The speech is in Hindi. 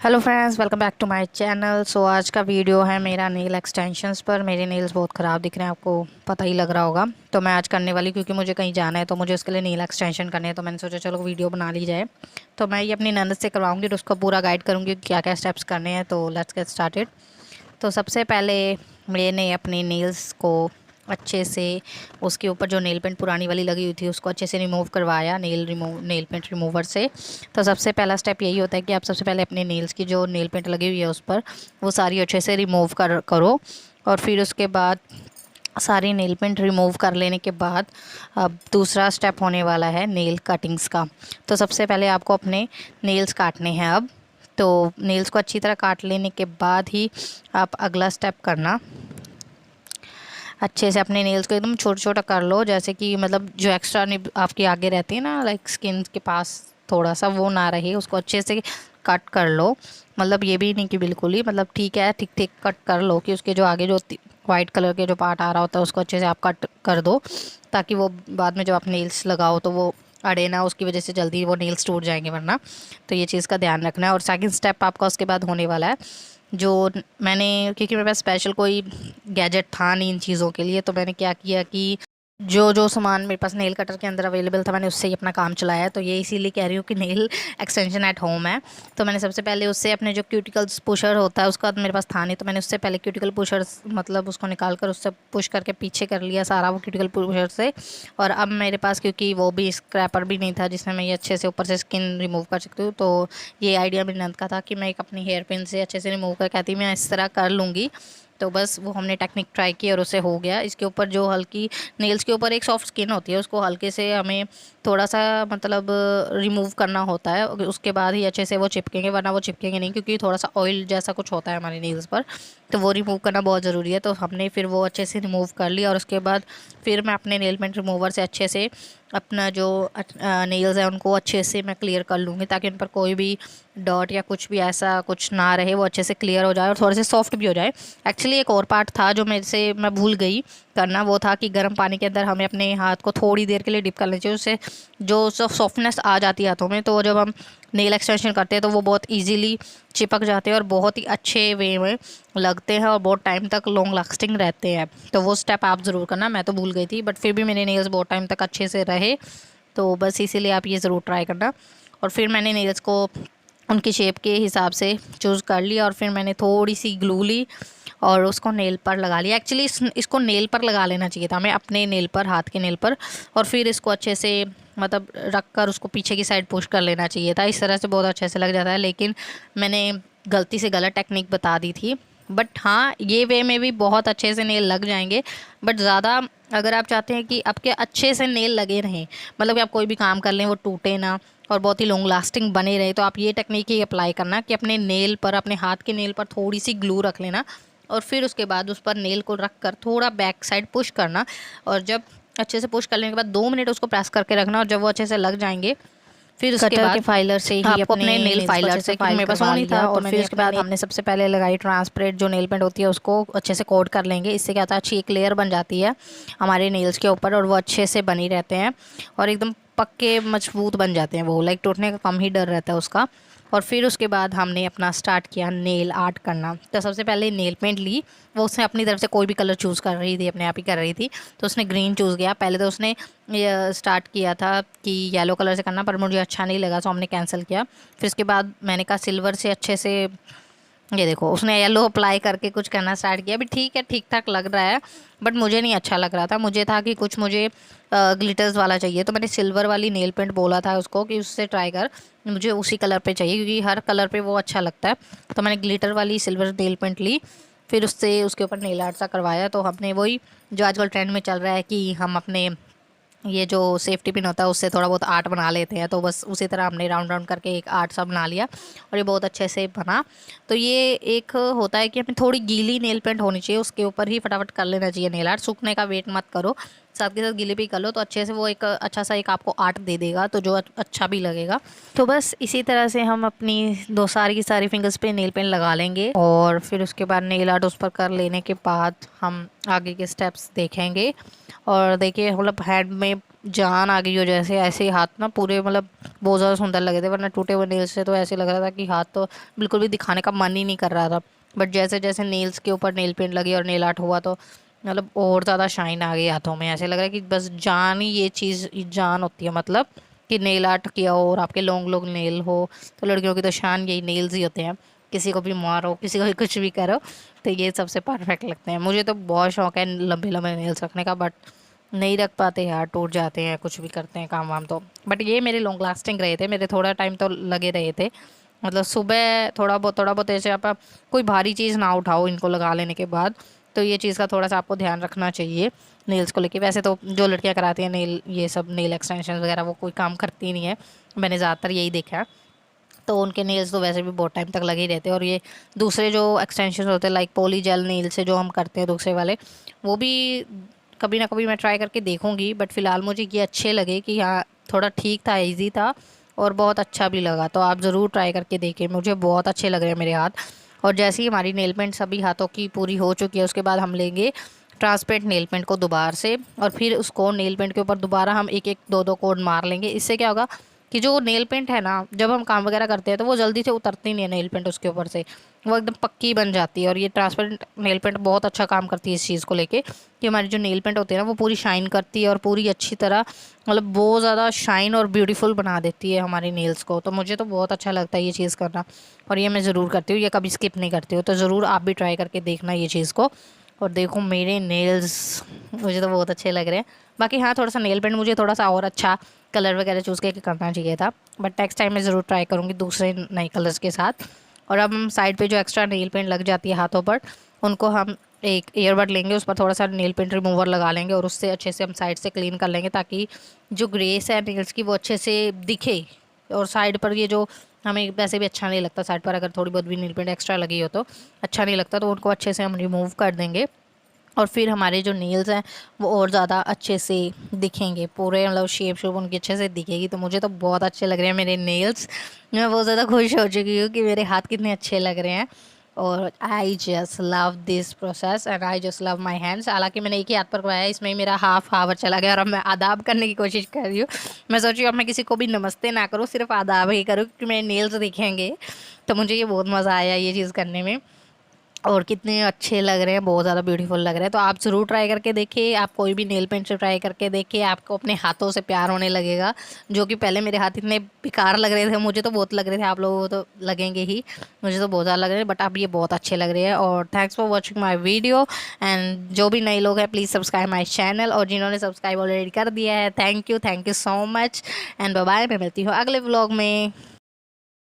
Hello friends, welcome back to my channel. So आज का वीडियो है मेरा नेल एक्सटेंशंस पर। मेरे नेल्स बहुत ख़राब दिख रहे हैं, आपको पता ही लग रहा होगा। तो मैं आज करने वाली, क्योंकि मुझे कहीं जाना है तो मुझे उसके लिए नेल एक्सटेंशन करने हैं, तो मैंने सोचा चलो वीडियो बना ली जाए। तो मैं ये अपनी ननद से करवाऊंगी तो उसको पूरा गाइड करूँगी क्या क्या स्टेप्स करने हैं। तो लेट्स गेट स्टार्टेड। तो सबसे पहले मैंने अपने नेल्स को अच्छे से, उसके ऊपर जो नेल पेंट पुरानी वाली लगी हुई थी उसको अच्छे से रिमूव करवाया नेल पेंट रिमूवर से। तो सबसे पहला स्टेप यही होता है कि आप सबसे पहले अपने नेल्स की जो नेल पेंट लगी हुई है उस पर वो सारी अच्छे से रिमूव करो। और फिर उसके बाद सारी नेल पेंट रिमूव कर लेने के बाद अब दूसरा स्टेप होने वाला है नेल कटिंग्स का। तो सबसे पहले आपको अपने नेल्स काटने हैं अब। तो नेल्स को अच्छी तरह काट लेने के बाद ही आप अगला स्टेप करना। अच्छे से अपने नेल्स को एकदम छोटा छोटा कर लो, जैसे कि मतलब जो एक्स्ट्रा आपके आगे रहती है ना, लाइक स्किन के पास थोड़ा सा वो ना रहे, उसको अच्छे से कट कर लो। मतलब ये भी नहीं कि बिल्कुल ही, मतलब ठीक है, ठीक ठीक कट कर लो कि उसके जो आगे जो वाइट कलर के जो पार्ट आ रहा होता है उसको अच्छे से आप कट कर दो, ताकि वो बाद में जब आप नेल्स लगाओ तो वो अड़े ना, उसकी वजह से जल्दी वो नेल्स टूट जाएंगे वरना। तो ये चीज़ का ध्यान रखना है। और सेकंड स्टेप आपका उसके बाद होने वाला है, जो मैंने, क्योंकि मेरे पास स्पेशल कोई गैजेट था नहीं इन चीज़ों के लिए, तो मैंने क्या किया कि जो जो सामान मेरे पास नेल कटर के अंदर अवेलेबल था मैंने उससे ही अपना काम चलाया। तो ये इसीलिए कह रही हूँ कि नेल एक्सटेंशन एट होम है। तो मैंने सबसे पहले उससे अपने जो क्यूटिकल्स पुशर होता है उसका मेरे पास था नहीं, तो मैंने उससे पहले क्यूटिकल पुशर्स मतलब उसको निकाल कर उससे पुश करके पीछे कर लिया सारा वो क्यूटिकल पुशर से। और अब मेरे पास क्योंकि वो भी स्क्रैपर भी नहीं था जिसमें मैं ये अच्छे से ऊपर से स्किन रिमूव कर सकती हूँ, तो ये आइडिया मेरी नंद का था कि मैं एक अपनी हेयर पिन से अच्छे से रिमूव कर, कहती मैं इस तरह कर लूँगी। तो बस वो हमने टेक्निक ट्राई की और उससे हो गया। इसके ऊपर जो हल्की नेल्स के ऊपर एक सॉफ्ट स्किन होती है उसको हल्के से हमें थोड़ा सा मतलब रिमूव करना होता है, उसके बाद ही अच्छे से वो चिपकेंगे, वरना वो चिपकेंगे नहीं, क्योंकि थोड़ा सा ऑयल जैसा कुछ होता है हमारे नेल्स पर। तो वो रिमूव करना बहुत ज़रूरी है। तो हमने फिर वो अच्छे से रिमूव कर लिया और उसके बाद फिर मैं अपने नेल पेंट रिमूवर से अच्छे से अपना जो नेल्स है उनको अच्छे से मैं क्लियर कर लूँगी, ताकि उन पर कोई भी डॉट या कुछ भी ऐसा कुछ ना रहे, वो अच्छे से क्लियर हो जाए और थोड़े से सॉफ्ट भी हो जाए। एक्चुअली एक और पार्ट था जो मेरे से मैं भूल गई करना, वो था कि गर्म पानी के अंदर हमें अपने हाथ को थोड़ी देर के लिए डिप कर लेना चाहिए, उससे जो सॉफ्टनेस आ जाती है हाथों में, तो जब हम नेल एक्सटेंशन करते हैं तो वो बहुत इजीली चिपक जाते हैं और बहुत ही अच्छे वे में लगते हैं और बहुत टाइम तक लॉन्ग लास्टिंग रहते हैं। तो वो स्टेप आप ज़रूर करना, मैं तो भूल गई थी बट फिर भी मेरे नेल्स बहुत टाइम तक अच्छे से रहे। तो बस इसीलिए आप ये ज़रूर ट्राई करना। और फिर मैंने नेल्स को उनकी शेप के हिसाब से चूज़ कर लिया और फिर मैंने थोड़ी सी ग्लू ली और उसको नेल पर लगा लिया। एक्चुअली इसको नेल पर लगा लेना चाहिए था, मैं अपने नेल पर, हाथ के नेल पर। और फिर इसको अच्छे से मतलब रख कर उसको पीछे की साइड पुश कर लेना चाहिए था, इस तरह से बहुत अच्छे से लग जाता है। लेकिन मैंने गलती से गलत टेक्निक बता दी थी। बट हाँ, ये वे में भी बहुत अच्छे से नेल लग जाएंगे। बट ज़्यादा अगर आप चाहते हैं कि आपके अच्छे से नेल लगे रहें, मतलब कि आप कोई भी काम कर लें वो टूटे ना और बहुत ही लॉन्ग लास्टिंग बने रहे, तो आप ये टेक्निक ही अप्लाई करना कि अपने नेल पर, अपने हाथ के नेल पर थोड़ी सी ग्लू रख लेना और फिर उसके बाद उस पर नेल को रख कर थोड़ा बैक साइड पुश करना। और जब अच्छे से पुश कर लेने के बाद 2 मिनट उसको प्रेस करके रखना, और जब वो अच्छे से लग जाएंगे फिर उसके कटर के बाद फाइलर से ही आपको अपने नेल नेल्स को फाइलर अच्छे से, से क्योंकि फाइल मेरे पास वो करवा नहीं था। लिया। और फिर उसके बाद हमने सबसे पहले लगाई ट्रांसपेरेंट जो नेल पेंट होती है उसको अच्छे से कोट कर लेंगे। इससे क्या होता है, अच्छी एक लेयर बन जाती है हमारे नेल्स के ऊपर और वो अच्छे से बनी रहते हैं और एकदम पक्के मजबूत बन जाते हैं, वो लाइक टूटने का कम ही डर रहता है उसका। और फिर उसके बाद हमने अपना स्टार्ट किया नेल आर्ट करना। तो सबसे पहले नेल पेंट ली, वो उसने अपनी तरफ से कोई भी कलर चूज़ कर रही थी, अपने आप ही कर रही थी। तो उसने ग्रीन चूज़ किया पहले, तो उसने ये स्टार्ट किया था कि येलो कलर से करना, पर मुझे अच्छा नहीं लगा तो हमने कैंसिल किया। फिर उसके बाद मैंने कहा सिल्वर से अच्छे से, ये देखो उसने येलो अप्लाई करके कुछ करना स्टार्ट किया। भी ठीक है, ठीक ठाक लग रहा है, बट मुझे नहीं अच्छा लग रहा था। मुझे था कि कुछ मुझे ग्लिटर्स वाला चाहिए, तो मैंने सिल्वर वाली नेल पेंट बोला था उसको कि उससे ट्राई कर, मुझे उसी कलर पे चाहिए क्योंकि हर कलर पे वो अच्छा लगता है। तो मैंने ग्लिटर वाली सिल्वर नेल पेंट ली, फिर उससे उसके ऊपर नेल आर्ट सा करवाया। तो हमने वही जो आजकल ट्रेंड में चल रहा है कि हम अपने ये जो सेफ्टी पिन होता है उससे थोड़ा बहुत आर्ट बना लेते हैं, तो बस उसी तरह हमने राउंड राउंड करके एक आर्ट सा बना लिया और ये बहुत अच्छे से बना। तो ये एक होता है कि हमें थोड़ी गीली नेल पेंट होनी चाहिए, उसके ऊपर ही फटाफट कर लेना चाहिए नेल आर्ट, सूखने का वेट मत करो, साथ के साथ गीली भी कर लो तो अच्छे से वो एक अच्छा सा एक आपको आर्ट दे देगा, तो जो अच्छा भी लगेगा। तो बस इसी तरह से हम अपनी दो सारी की सारी फिंगर्स पे नेल पेंट लगा लेंगे और फिर उसके बाद नेल आर्ट उस पर कर लेने के बाद हम आगे के स्टेप्स देखेंगे। और देखिए मतलब हैंड में जान आ गई हो जैसे, ऐसे ही हाथ ना पूरे मतलब बहुत ज़्यादा सुंदर लगे थे, वरना टूटे हुए नेल्स से तो ऐसे लग रहा था कि हाथ तो बिल्कुल भी दिखाने का मन ही नहीं कर रहा था। बट जैसे जैसे नेल्स के ऊपर नेल पेंट लगी और नेल आर्ट हुआ तो मतलब और ज़्यादा शाइन आ गई हाथों में, ऐसे लग रहा है कि बस जान ही ये चीज़ जान होती है, मतलब कि नेल आर्ट किया हो और आपके लॉन्ग लॉन्ग नेल हो। तो लड़कियों की तो शान यही नेल्स ही होते हैं, किसी को भी मारो, किसी को भी कुछ भी करो, तो ये सबसे परफेक्ट लगते हैं। मुझे तो बहुत शौक है लंबे लंबे नेल्स रखने का, बट नहीं रख पाते यार, टूट जाते हैं, कुछ भी करते हैं काम वाम तो। बट ये मेरे लॉन्ग लास्टिंग रहे थे, मेरे थोड़ा टाइम तो लगे रहे थे। मतलब सुबह थोड़ा बहुत ऐसे आप कोई भारी चीज़ ना उठाओ इनको लगा लेने के बाद, तो ये चीज़ का थोड़ा सा आपको ध्यान रखना चाहिए नेल्स को लेके। वैसे तो जो लड़कियां कराती हैं नेल, ये सब नेल एक्सटेंशन वगैरह, वो कोई काम करती नहीं है, मैंने ज़्यादातर यही देखा है। तो उनके नेल्स तो वैसे भी बहुत टाइम तक लगे ही रहते हैं। और ये दूसरे जो एक्सटेंशन होते हैं लाइक पॉली जेल नेल से जो हम करते हैं दूसरे वाले, वो भी कभी ना कभी मैं ट्राई करके देखूंगी। बट फिलहाल मुझे ये अच्छे लगे कि हाँ थोड़ा ठीक था, इजी था और बहुत अच्छा भी लगा। तो आप ज़रूर ट्राई करके देखें, मुझे बहुत अच्छे लग रहे हैं मेरे हाथ। और जैसे ही हमारी नेल पेंट सभी हाथों की पूरी हो चुकी है, उसके बाद हम लेंगे ट्रांसपेरेंट नेल पेंट को दोबारा से, और फिर उसको नेल पेंट के ऊपर दोबारा हम एक एक दो दो कोड मार लेंगे। इससे क्या होगा कि जो नेल पेंट है ना, जब हम काम वगैरह करते हैं तो वो जल्दी से उतरती नहीं है नेल पेंट उसके ऊपर से, वो एकदम पक्की बन जाती है। और ये ट्रांसपेरेंट नेल पेंट बहुत अच्छा काम करती है इस चीज़ को लेके, कि हमारी जो नेल पेंट होती है ना वो पूरी शाइन करती है और पूरी अच्छी तरह मतलब बहुत ज़्यादा शाइन और ब्यूटीफुल बना देती है हमारी नेल्स को। तो मुझे तो बहुत अच्छा लगता है ये चीज़ करना, और ये मैं ज़रूर करती हूँ, ये कभी स्किप नहीं करती हूँ। तो ज़रूर आप भी ट्राई करके देखना ये चीज़ को। और देखो मेरे नेल्स, मुझे तो बहुत अच्छे लग रहे हैं। बाकी हाँ, थोड़ा सा नेल पेंट मुझे थोड़ा सा और अच्छा कलर वगैरह चूज़ करके करना चाहिए था, बट नेक्स्ट टाइम मैं ज़रूर ट्राई करूँगी दूसरे नए कलर्स के साथ। और अब हम साइड पे जो एक्स्ट्रा नेल पेंट लग जाती है हाथों पर, उनको हम एक ईयरबड लेंगे, उस पर थोड़ा सा नेल पेंट रिमूवर लगा लेंगे और उससे अच्छे से हम साइड से क्लीन कर लेंगे, ताकि जो ग्रेस है नेल्स की वो अच्छे से दिखे। और साइड पर ये जो हमें वैसे भी अच्छा नहीं लगता, साइड पर अगर थोड़ी बहुत भी नेल पेंट एक्स्ट्रा लगी हो तो अच्छा नहीं लगता, तो उनको अच्छे से हम रिमूव कर देंगे। और फिर हमारे जो नेल्स हैं वो और ज़्यादा अच्छे से दिखेंगे, पूरे मतलब शेप शेप उनकी अच्छे से दिखेगी। तो मुझे तो बहुत अच्छे लग रहे हैं मेरे नेल्स, मैं बहुत ज़्यादा खुश हो चुकी हूँ कि मेरे हाथ कितने अच्छे लग रहे हैं। और I just love this process and I just love my hands. हालांकि मैंने एक ही हाथ पर करवाया, इसमें ही मेरा हाफ हावर चला गया, और अब मैं आदाब करने की कोशिश कर रही हूँ। मैं सोच रही हूँ अब मैं किसी को भी नमस्ते ना करूँ, सिर्फ आदाब ही करूँ, क्योंकि मेरे नेल्स दिखेंगे। तो मुझे ये बहुत मज़ा आया ये चीज़ करने में, और कितने अच्छे लग रहे हैं, बहुत ज़्यादा ब्यूटीफुल लग रहे हैं। तो आप ज़रूर ट्राई करके देखिए, आप कोई भी नेल पेंट से ट्राई करके देखिए, आपको अपने हाथों से प्यार होने लगेगा। जो कि पहले मेरे हाथ इतने बेकार लग रहे थे, मुझे तो बहुत लग रहे थे, आप लोगों को तो लगेंगे ही, मुझे तो बहुत ज़्यादा लग रहे हैं, बट अब ये बहुत अच्छे लग रहे हैं। और thanks for watching my video. And जो भी नए लोग हैं प्लीज़ सब्सक्राइब माई चैनल, और जिन्होंने सब्सक्राइब ऑलरेडी कर दिया है thank you so much. And bye bye, मैं मिलती हूँ अगले व्लॉग में।